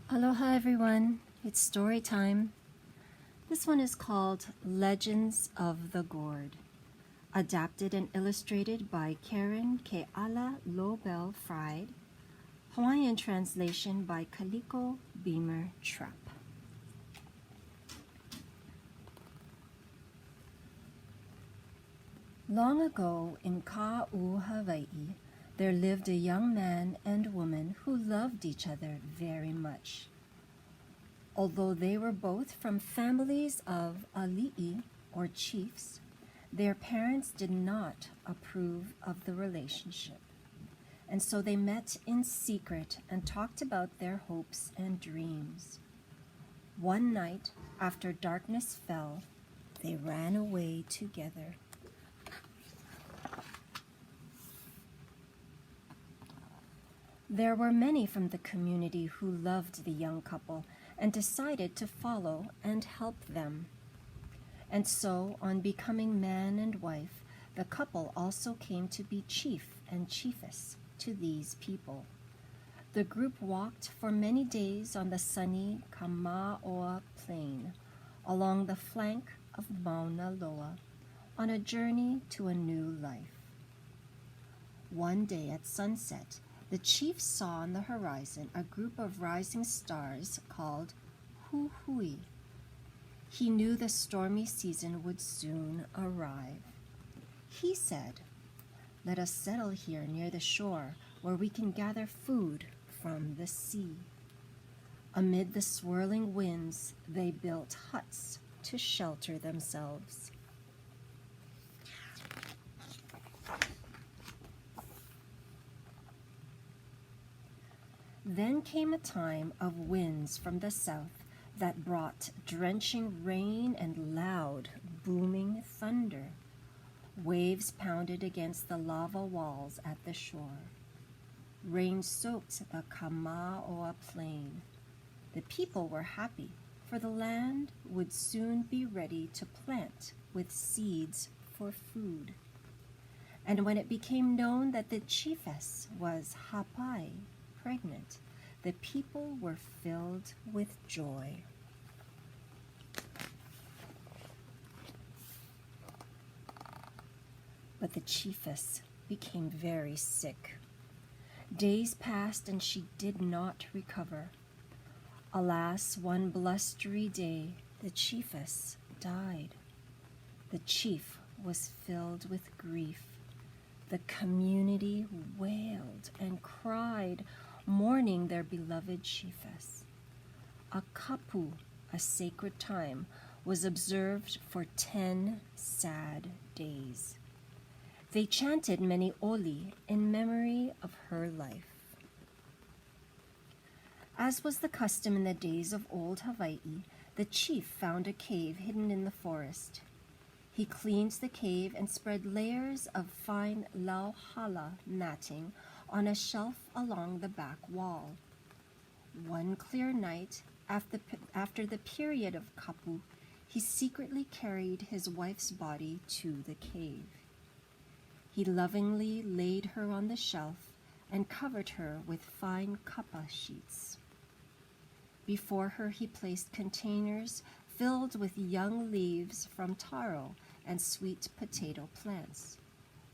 Aloha everyone, it's story time. This one is called Legends of the Gourd, adapted and illustrated by Caren Loebel-Fried, Hawaiian translation by Kaliko Beamer Trapp. Long ago in Ka'u, Hawaii, there lived a young man and woman who loved each other very much. Although they were both from families of ali'i, or chiefs, their parents did not approve of the relationship. And so they met in secret and talked about their hopes and dreams. One night, after darkness fell, they ran away together. There were many from the community who loved the young couple and decided to follow and help them. And so, on becoming man and wife, the couple also came to be chief and chiefess to these people. The group walked for many days on the sunny Kama'oa plain, along the flank of Mauna Loa, on a journey to a new life. One day at sunset, the chief saw on the horizon a group of rising stars called Huhui. He knew the stormy season would soon arrive. He said, "Let us settle here near the shore where we can gather food from the sea." Amid the swirling winds, they built huts to shelter themselves. Then came a time of winds from the south that brought drenching rain and loud, booming thunder. Waves pounded against the lava walls at the shore. Rain soaked the Kama'oa plain. The people were happy, for the land would soon be ready to plant with seeds for food. And when it became known that the chiefess was hapai, pregnant, the people were filled with joy. But the chiefess became very sick. Days passed and she did not recover. Alas, one blustery day, the chiefess died. The chief was filled with grief. The community wailed and cried, mourning their beloved chiefess. A kapu, a sacred time, was observed for 10 sad days. They chanted many oli in memory of her life. As was the custom in the days of old Hawaii, the chief found a cave hidden in the forest. He cleaned the cave and spread layers of fine lauhala matting on a shelf along the back wall. One clear night, after the period of kapu, he secretly carried his wife's body to the cave. He lovingly laid her on the shelf and covered her with fine kapa sheets. Before her he placed containers filled with young leaves from taro and sweet potato plants,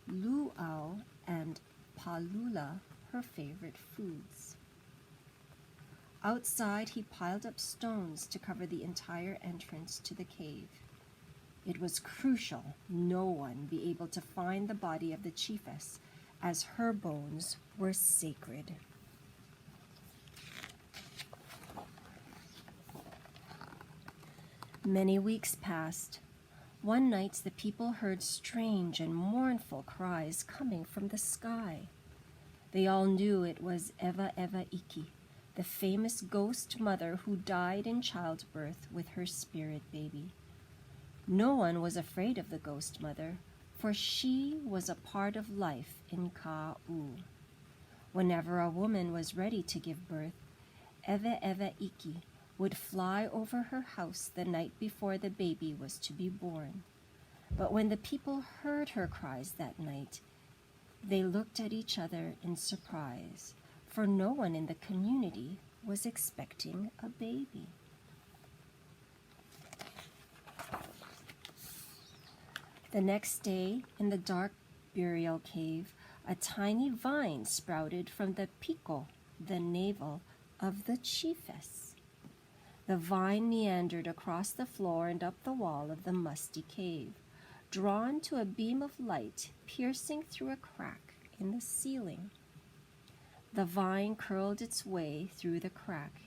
luau and palula, her favorite foods. Outside, he piled up stones to cover the entire entrance to the cave. It was crucial no one be able to find the body of the chiefess, as her bones were sacred. Many weeks passed. One night the people heard strange and mournful cries coming from the sky. They all knew it was Ewa Ewa Iki, the famous ghost mother who died in childbirth with her spirit baby. No one was afraid of the ghost mother, for she was a part of life in Ka'u. Whenever a woman was ready to give birth, Ewa Ewa Iki would fly over her house the night before the baby was to be born. But when the people heard her cries that night, they looked at each other in surprise, for no one in the community was expecting a baby. The next day, in the dark burial cave, a tiny vine sprouted from the pico, the navel, of the chiefess. The vine meandered across the floor and up the wall of the musty cave, drawn to a beam of light piercing through a crack in the ceiling. The vine curled its way through the crack,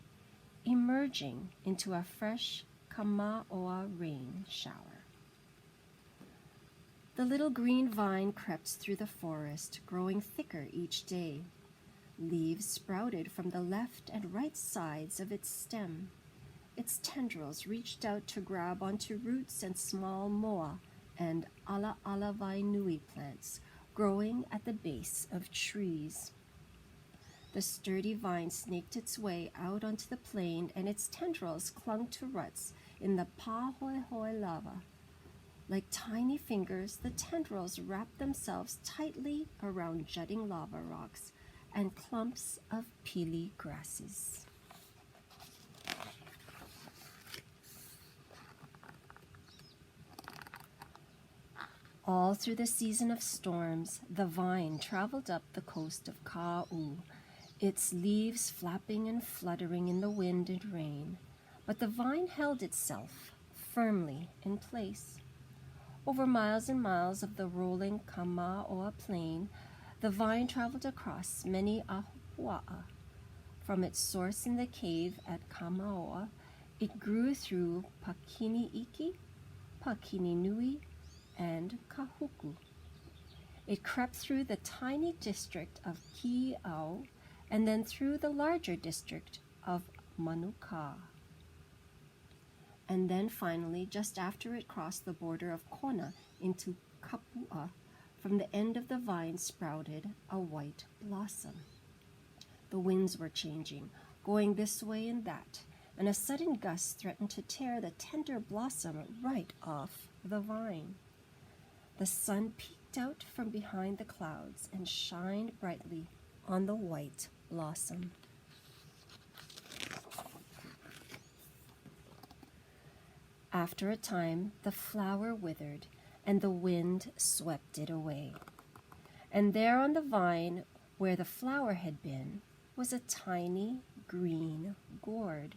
emerging into a fresh Kamaoa rain shower. The little green vine crept through the forest, growing thicker each day. Leaves sprouted from the left and right sides of its stem. Its tendrils reached out to grab onto roots and small moa and ala vainui plants growing at the base of trees. The sturdy vine snaked its way out onto the plain, and its tendrils clung to ruts in the pahoehoe lava. Like tiny fingers, the tendrils wrapped themselves tightly around jutting lava rocks and clumps of pili grasses. All through the season of storms, the vine traveled up the coast of Ka'u, its leaves flapping and fluttering in the wind and rain. But the vine held itself firmly in place. Over miles and miles of the rolling Kamaoa plain, the vine traveled across many ahupua'a. From its source in the cave at Kamaoa, it grew through Pakini'iki, Pakininui, and Kahuku. It crept through the tiny district of Ki'au and then through the larger district of Manuka. And then finally, just after it crossed the border of Kona into Kapua, from the end of the vine sprouted a white blossom. The winds were changing, going this way and that, and a sudden gust threatened to tear the tender blossom right off the vine. The sun peeked out from behind the clouds and shined brightly on the white blossom. After a time, the flower withered, and the wind swept it away. And there on the vine, where the flower had been, was a tiny green gourd.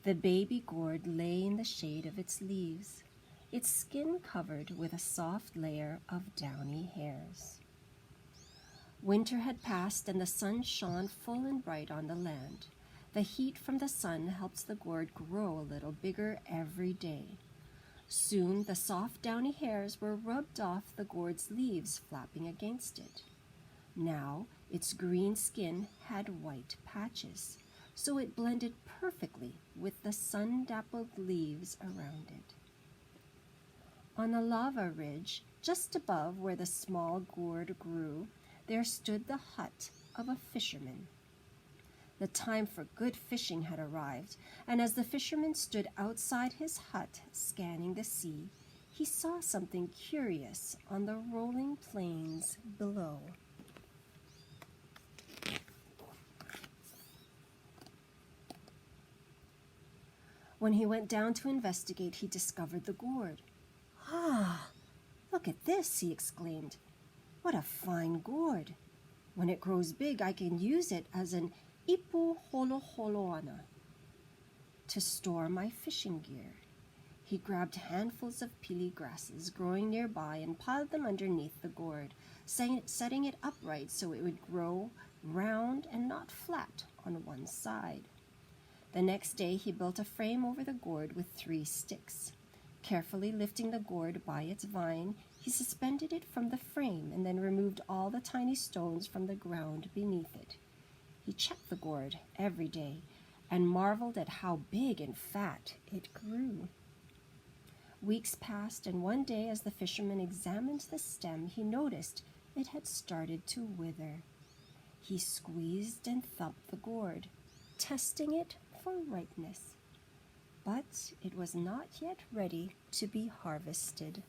The baby gourd lay in the shade of its leaves, its skin covered with a soft layer of downy hairs. Winter had passed, and the sun shone full and bright on the land. The heat from the sun helped the gourd grow a little bigger every day. Soon the soft downy hairs were rubbed off the gourd's leaves flapping against it. Now its green skin had white patches, so it blended perfectly with the sun-dappled leaves around it. On a lava ridge, just above where the small gourd grew, there stood the hut of a fisherman. The time for good fishing had arrived, and as the fisherman stood outside his hut scanning the sea, he saw something curious on the rolling plains below. When he went down to investigate, he discovered the gourd. "Ah, look at this," he exclaimed. "What a fine gourd! When it grows big, I can use it as an ipu holoholoana to store my fishing gear." He grabbed handfuls of pili grasses growing nearby and piled them underneath the gourd, setting it upright so it would grow round and not flat on one side. The next day he built a frame over the gourd with 3 sticks. Carefully lifting the gourd by its vine, he suspended it from the frame and then removed all the tiny stones from the ground beneath it. He checked the gourd every day and marveled at how big and fat it grew. Weeks passed, and one day as the fisherman examined the stem, he noticed it had started to wither. He squeezed and thumped the gourd, testing it for ripeness, but it was not yet ready to be harvested.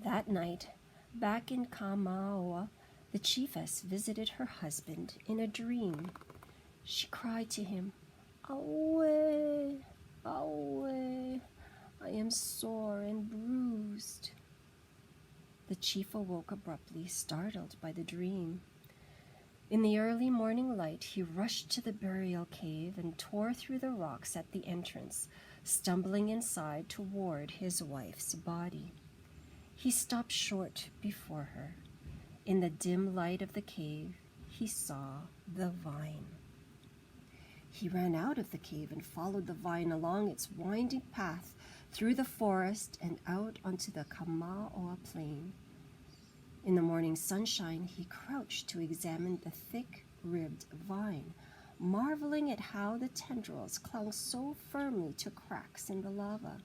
That night, Back in Kamaoa, the chiefess visited her husband in a dream. She cried to him, "Aue, Aue, I am sore and bruised." The chief awoke abruptly, startled by the dream. In the early morning light, he rushed to the burial cave and tore through the rocks at the entrance, stumbling inside toward his wife's body. He stopped short before her. In the dim light of the cave, he saw the vine. He ran out of the cave and followed the vine along its winding path through the forest and out onto the Kamaoa plain. In the morning sunshine, he crouched to examine the thick-ribbed vine, marveling at how the tendrils clung so firmly to cracks in the lava.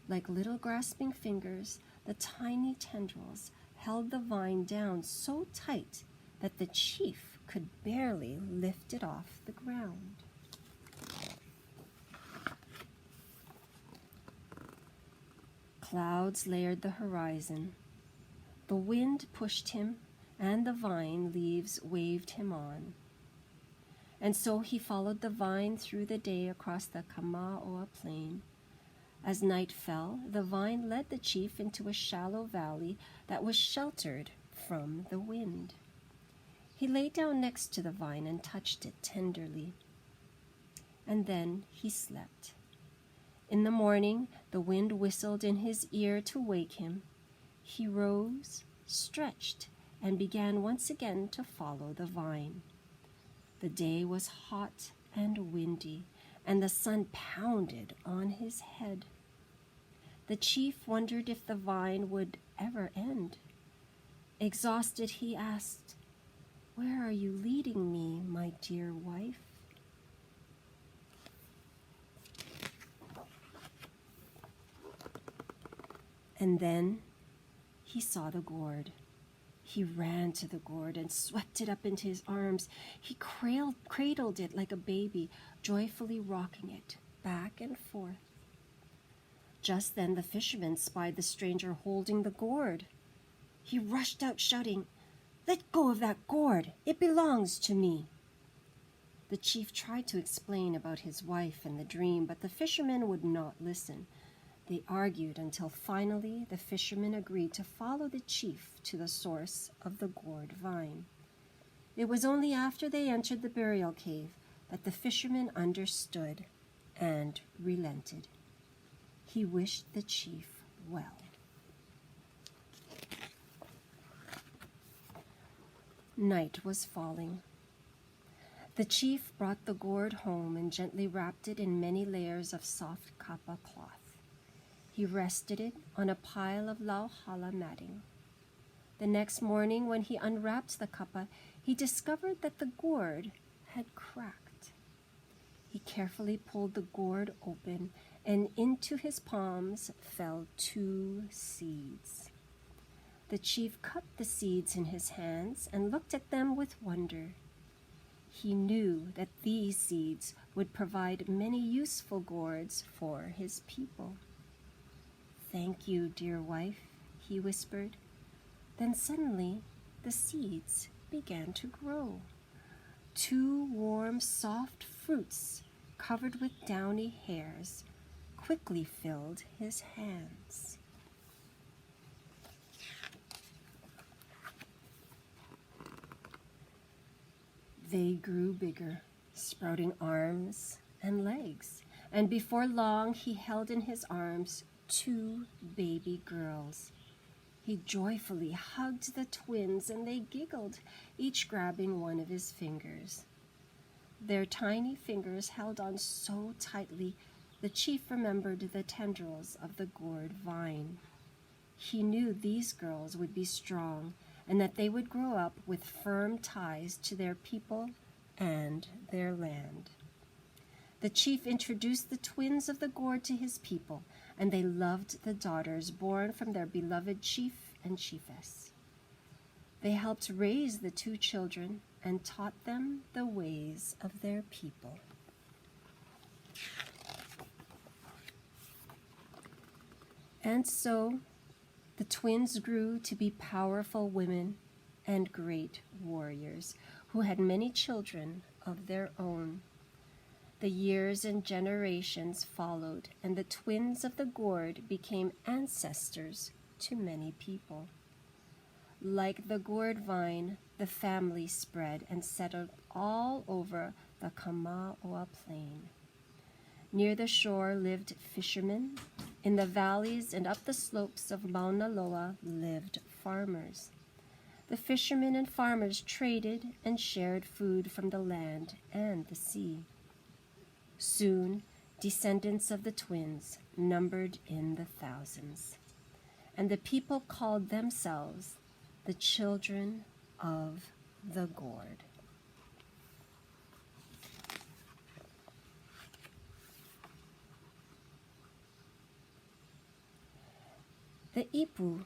Like little grasping fingers, the tiny tendrils held the vine down so tight that the chief could barely lift it off the ground. Clouds layered the horizon. The wind pushed him, and the vine leaves waved him on. And so he followed the vine through the day across the Kamaoa plain. As night fell, the vine led the chief into a shallow valley that was sheltered from the wind. He lay down next to the vine and touched it tenderly. And then he slept. In the morning, the wind whistled in his ear to wake him. He rose, stretched, and began once again to follow the vine. The day was hot and windy, and the sun pounded on his head. The chief wondered if the vine would ever end. Exhausted, he asked, "Where are you leading me, my dear wife?" And then he saw the gourd. He ran to the gourd and swept it up into his arms. He cradled it like a baby, joyfully rocking it back and forth. Just then the fisherman spied the stranger holding the gourd. He rushed out shouting, "Let go of that gourd! It belongs to me!" The chief tried to explain about his wife and the dream, but the fisherman would not listen. They argued until finally the fisherman agreed to follow the chief to the source of the gourd vine. It was only after they entered the burial cave that the fisherman understood and relented. He wished the chief well. Night was falling. The chief brought the gourd home and gently wrapped it in many layers of soft kapa cloth. He rested it on a pile of lauhala matting. The next morning, when he unwrapped the kapa, he discovered that the gourd had cracked. He carefully pulled the gourd open, and into his palms fell 2 seeds. The chief cut the seeds in his hands and looked at them with wonder. He knew that these seeds would provide many useful gourds for his people. "Thank you, dear wife," he whispered. Then suddenly the seeds began to grow. 2 warm, soft fruits covered with downy hairs quickly filled his hands. They grew bigger, sprouting arms and legs, and before long he held in his arms 2 baby girls. He joyfully hugged the twins, and they giggled, each grabbing one of his fingers. Their tiny fingers held on so tightly, the chief remembered the tendrils of the gourd vine. He knew these girls would be strong, and that they would grow up with firm ties to their people and their land. The chief introduced the twins of the gourd to his people, and they loved the daughters born from their beloved chief and chiefess. They helped raise the 2 children and taught them the ways of their people. And so The twins grew to be powerful women and great warriors who had many children of their own. The years and generations followed, and the twins of the Gourd became ancestors to many people. Like the gourd vine, the family spread and settled all over the Kamaoa plain. Near the shore lived fishermen. In the valleys and up the slopes of Mauna Loa lived farmers. The fishermen and farmers traded and shared food from the land and the sea. Soon, descendants of the twins numbered in the thousands, and the people called themselves the children of the Gourd. The ipu,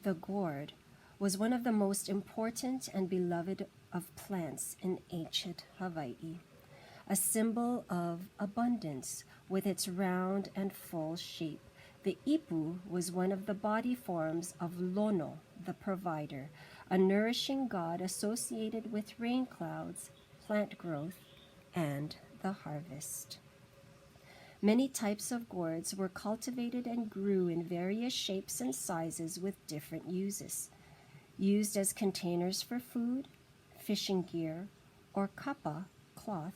the gourd, was one of the most important and beloved of plants in ancient Hawaii, a symbol of abundance with its round and full shape. The ipu was one of the body forms of Lono, the provider, a nourishing god associated with rain clouds, plant growth, and the harvest. Many types of gourds were cultivated and grew in various shapes and sizes with different uses, used as containers for food, fishing gear, or kapa, cloth.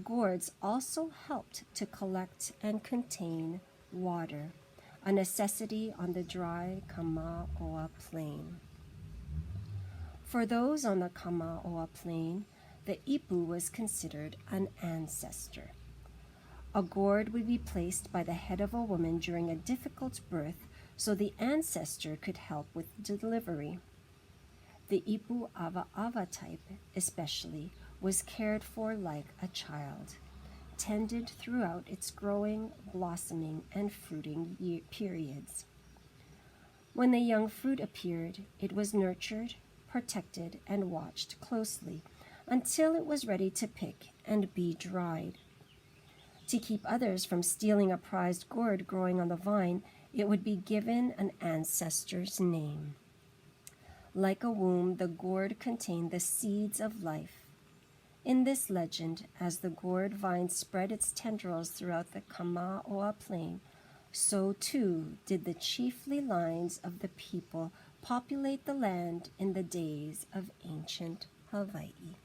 Gourds also helped to collect and contain water, a necessity on the dry Kamaoa plain. For those on the Kamaoa plain, the ipu was considered an ancestor. A gourd would be placed by the head of a woman during a difficult birth so the ancestor could help with delivery. The ipu ava type, especially, was cared for like a child, tended throughout its growing, blossoming, and fruiting periods. When the young fruit appeared, it was nurtured, protected, and watched closely until it was ready to pick and be dried. To keep others from stealing a prized gourd growing on the vine, it would be given an ancestor's name. Like a womb, the gourd contained the seeds of life. In this legend, as the gourd vine spread its tendrils throughout the Kamaoa plain, so too did the chiefly lines of the people populate the land in the days of ancient Hawaii.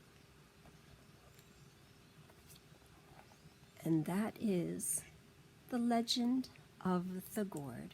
And that is the legend of the gourd.